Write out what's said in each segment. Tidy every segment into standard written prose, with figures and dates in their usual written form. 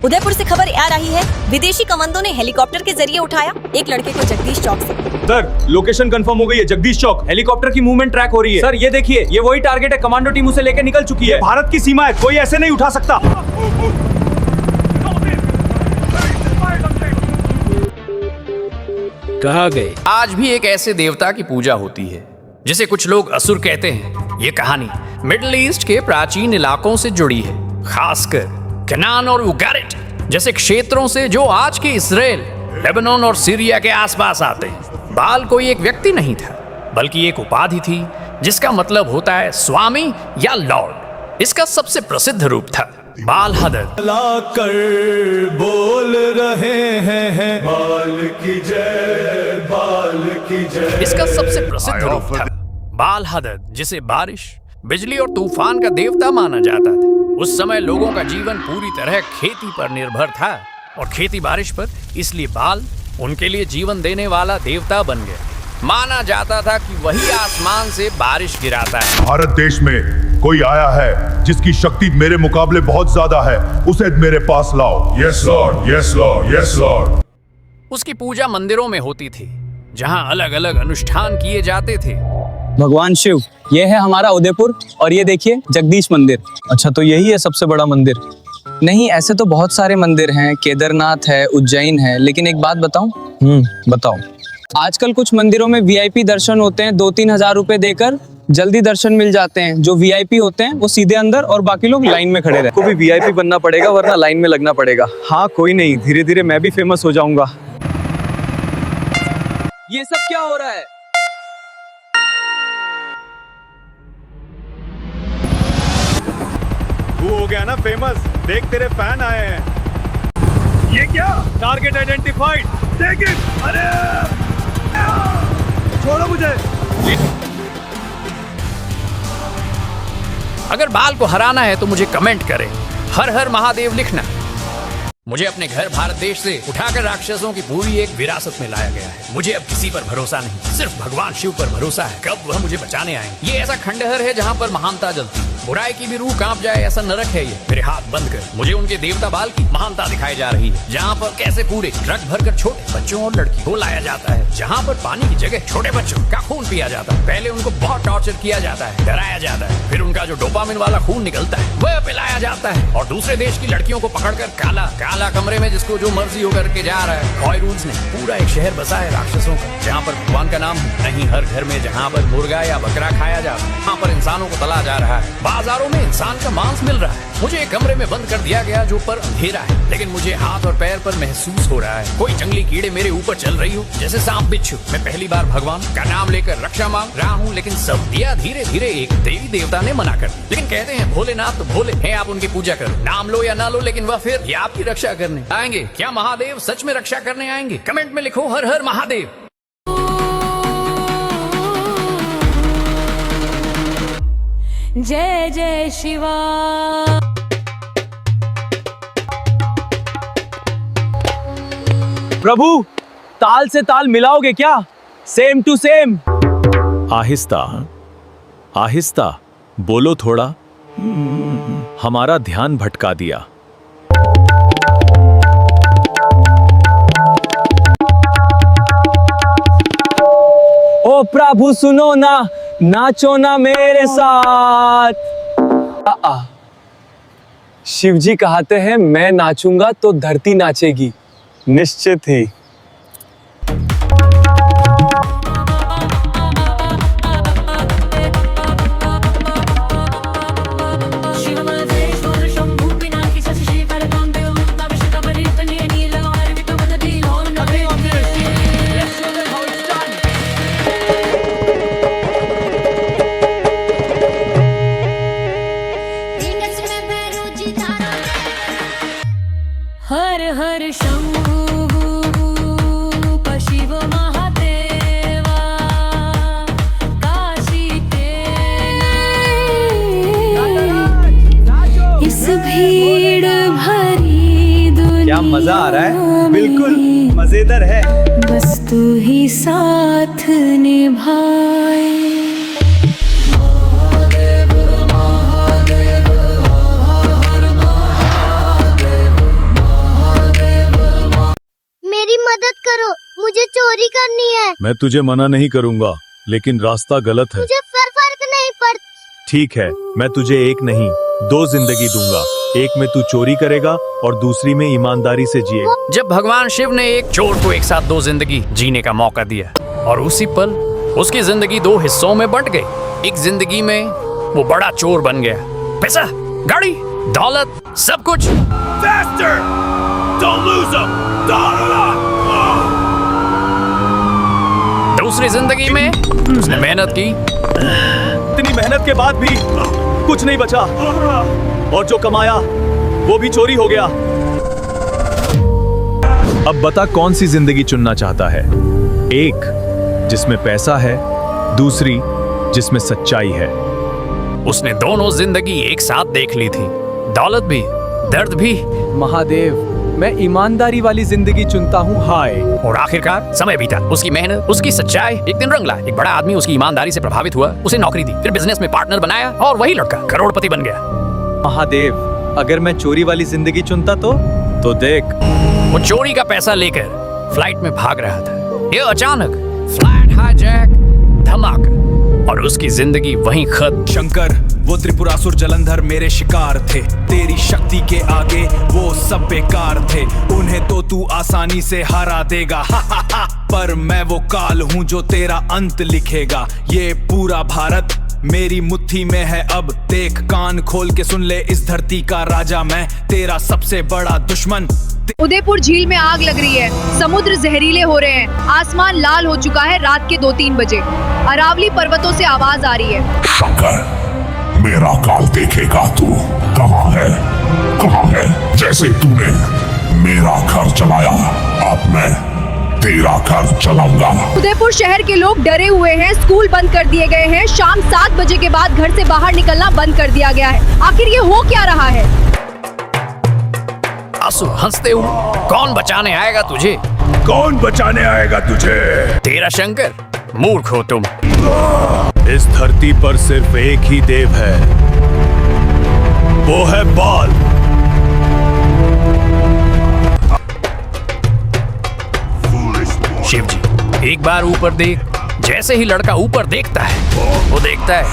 उदयपुर से खबर आ रही है, विदेशी कमांडो ने हेलीकॉप्टर के जरिए उठाया एक लड़के को जगदीश चौक से। सर, लोकेशन कंफर्म हो गई है, जगदीश चौक। हेलीकॉप्टर की मूवमेंट ट्रैक हो रही है। सर ये देखिए, ये वही टारगेट है। कमांडो टीम उसे लेकर निकल चुकी है। भारत की सीमा है, कोई ऐसे नहीं उठा सकता। कहा गए आज भी एक ऐसे देवता की पूजा होती है जिसे कुछ लोग असुर कहते हैं। ये कहानी मिडिल ईस्ट के प्राचीन इलाकों से जुड़ी है, खासकर कनान और उगारिट जैसे क्षेत्रों से जो आज के इस्राएल, लेबनान और सीरिया के आसपास आते हैं। बाल कोई एक व्यक्ति नहीं था, बल्कि एक उपाधि थी जिसका मतलब होता है स्वामी या लॉर्ड। इसका सबसे प्रसिद्ध रूप था बाल हदद। लाकर बोल रहे हैं बाल की जय, बाल की जय। इसका सबसे प्रसिद्ध रूप था बाल हदद, जिसे बारिश, बिजली और तूफान का देवता माना जाता था। उस समय लोगों का जीवन पूरी तरह खेती पर निर्भर था और खेती बारिश पर, इसलिए बाल उनके लिए जीवन देने वाला देवता बन गया। माना जाता था कि वही आसमान से बारिश गिराता है। भारत देश में कोई आया है जिसकी शक्ति मेरे मुकाबले बहुत ज्यादा है, उसे मेरे पास लाओ। Yes Lord, yes Lord, yes Lord. उसकी पूजा मंदिरों में होती थी, जहां अलग अलग अनुष्ठान किए जाते थे। भगवान शिव, ये है हमारा उदयपुर और ये देखिए जगदीश मंदिर। अच्छा, तो यही है सबसे बड़ा मंदिर? नहीं, ऐसे तो बहुत सारे मंदिर हैं, केदारनाथ है, उज्जैन है, लेकिन एक बात बताऊं? बताओ। आजकल कुछ मंदिरों में वीआईपी दर्शन होते हैं, 2-3 हजार रुपए देकर जल्दी दर्शन मिल जाते हैं। जो वीआईपी होते हैं वो सीधे अंदर और बाकी लोग लाइन में खड़े रहते हैं। को भी वीआईपी बनना पड़ेगा, वरना लाइन में लगना पड़ेगा। हाँ, कोई नहीं, धीरे धीरे मैं भी फेमस हो जाऊंगा। ये सब क्या हो रहा है? तू हो गया ना फेमस, देख तेरे फैन आए हैं। ये क्या? Target identified. Take it. अरे छोड़ो मुझे। अगर बाल को हराना है तो मुझे कमेंट करें, हर हर महादेव लिखना। मुझे अपने घर भारत देश से उठाकर राक्षसों की पूरी एक विरासत में लाया गया है। मुझे अब किसी पर भरोसा नहीं, सिर्फ भगवान शिव पर भरोसा है। कब वह मुझे बचाने आएंगे। ये ऐसा खंडहर है जहाँ पर महानता जलती है, बुराई की भी रूह कांप जाए ऐसा नरक है ये। मेरे हाथ बंद कर मुझे उनके देवता बाल की महानता दिखाई जा रही है, जहाँ पर कैसे पूरे ट्रक भरकर छोटे बच्चों और लड़की को लाया जाता है, जहाँ पर पानी की जगह छोटे बच्चों का खून पिया जाता है। पहले उनको बहुत टॉर्चर किया जाता है, डराया जाता है, फिर उनका जो डोपामिन वाला खून निकलता है वह पिलाया जाता है, और दूसरे देश की लड़कियों को पकड़कर काला कमरे में जिसको जो मर्जी हो करके जा रहा है। कॉय रूल्स ने पूरा एक शहर बसा है राक्षसों का, जहाँ पर भगवान का नाम नहीं। हर घर में जहाँ पर मुर्गा या बकरा खाया जाता है, वहाँ पर इंसानों को तला जा रहा है। बाजारों में इंसान का मांस मिल रहा है। मुझे एक कमरे में बंद कर दिया गया जो पर अंधेरा है, लेकिन मुझे हाथ और पैर पर महसूस हो रहा है कोई जंगली कीड़े मेरे ऊपर चल रही हो, जैसे सांप बिच्छू। मैं पहली बार भगवान का नाम लेकर रक्षा मांग रहा हूँ, लेकिन सब दिया धीरे धीरे एक देवी देवता ने मना कर दिया। लेकिन कहते हैं भोलेनाथ तो भोले हैं, आप उनकी पूजा करो, नाम लो या ना लो, लेकिन वह फिर ये आपकी रक्षा करने आएंगे। क्या महादेव सच में रक्षा करने आएंगे? कमेंट में लिखो हर हर महादेव। जय जय शिवा। प्रभु, ताल से ताल मिलाओगे क्या? Same to same. आहिस्ता आहिस्ता बोलो थोड़ा, हमारा ध्यान भटका दिया। ओ प्रभु सुनो ना, नाचो ना मेरे साथ। शिव जी कहते हैं मैं नाचूंगा तो धरती नाचेगी। निश्चित ही। हर हर शंभू शिव महादेवा, काशी इस भीड़ भरी दुनिया। क्या मजा आ रहा है? बिल्कुल मजेदार है। बस तू ही साथ निभाए। करो, मुझे चोरी करनी है। मैं तुझे मना नहीं करूंगा, लेकिन रास्ता गलत है। मुझे फर्क नहीं पड़ता। ठीक है, मैं तुझे एक नहीं 2 जिंदगी दूंगा। एक में तू चोरी करेगा और दूसरी में ईमानदारी से जिएगा। जब भगवान शिव ने एक चोर को एक साथ 2 जिंदगी जीने का मौका दिया और उसी पल उसकी जिंदगी 2 हिस्सों में बंट गई। एक जिंदगी में वो बड़ा चोर बन गया, पैसा, गाड़ी, दौलत, सब कुछ। Faster! Don't lose him! दूसरी जिंदगी में उसने मेहनत की, इतनी मेहनत के बाद भी कुछ नहीं बचा और जो कमाया वो भी चोरी हो गया। अब बता कौन सी जिंदगी चुनना चाहता है? एक जिसमें पैसा है, दूसरी जिसमें सच्चाई है। उसने दोनों जिंदगी एक साथ देख ली थी, दौलत भी, दर्द भी। महादेव, मैं ईमानदारी वाली जिंदगी चुनता हूँ। हाय। और आखिरकार समय बीता, उसकी मेहनत, उसकी सच्चाई एक दिन रंग लाया। एक बड़ा आदमी उसकी ईमानदारी से प्रभावित हुआ, उसे नौकरी दी, फिर बिजनेस में पार्टनर बनाया और वही लड़का करोड़पति बन गया। महादेव, अगर मैं चोरी वाली जिंदगी चुनता तो देख। वो चोरी का पैसा लेकर फ्लाइट में भाग रहा था। ये अचानक फ्लाइट हाईजैक, धमाका और उसकी जिंदगी वहीं खत्म। शंकर, वो त्रिपुरासुर जलंधर मेरे शिकार थे। तेरी शक्ति के आगे वो सब बेकार थे। उन्हें तो तू आसानी से हरा देगा। पर मैं वो काल हूँ जो तेरा अंत लिखेगा। ये पूरा भारत मेरी मुट्ठी में है अब। देख, कान खोल के सुन ले, इस धरती का राजा मैं, तेरा सबसे बड़ा दुश्मन। उदयपुर झील में आग लग रही है, समुद्र जहरीले हो रहे हैं, आसमान लाल हो चुका है रात के 2-3 बजे। अरावली पर्वतों से आवाज आ रही है। शंकर, मेरा काल देखेगा तू। कहाँ है, कहाँ है? जैसे तूने मेरा घर चलाया, अब मैं तेरा घर चलाऊंगा। उदयपुर शहर के लोग डरे हुए हैं, स्कूल बंद कर दिए गए हैं, शाम 7 बजे के बाद घर से बाहर निकलना बंद कर दिया गया है। आखिर ये हो क्या रहा है? असुर हंसते हुए, कौन बचाने आएगा तुझे? कौन बचाने आएगा तुझे? तेरा शंकर। मूर्ख हो तुम। इस धरती पर सिर्फ एक ही देव है, वो है बाल। शिव जी, एक बार ऊपर देख। जैसे ही लड़का ऊपर देखता है, वो देखता है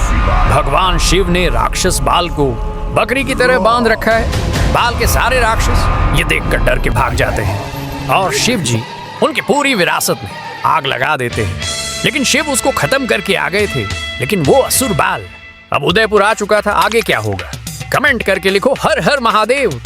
भगवान शिव ने राक्षस बाल को बकरी की तरह बांध रखा है। बाल के सारे राक्षस ये देखकर डर के भाग जाते हैं और शिव जी उनकी पूरी विरासत में आग लगा देते हैं। लेकिन शिव उसको खत्म करके आ गए थे, लेकिन वो असुर बाल अब उदयपुर आ चुका था। आगे क्या होगा? कमेंट करके लिखो। हर हर महादेव।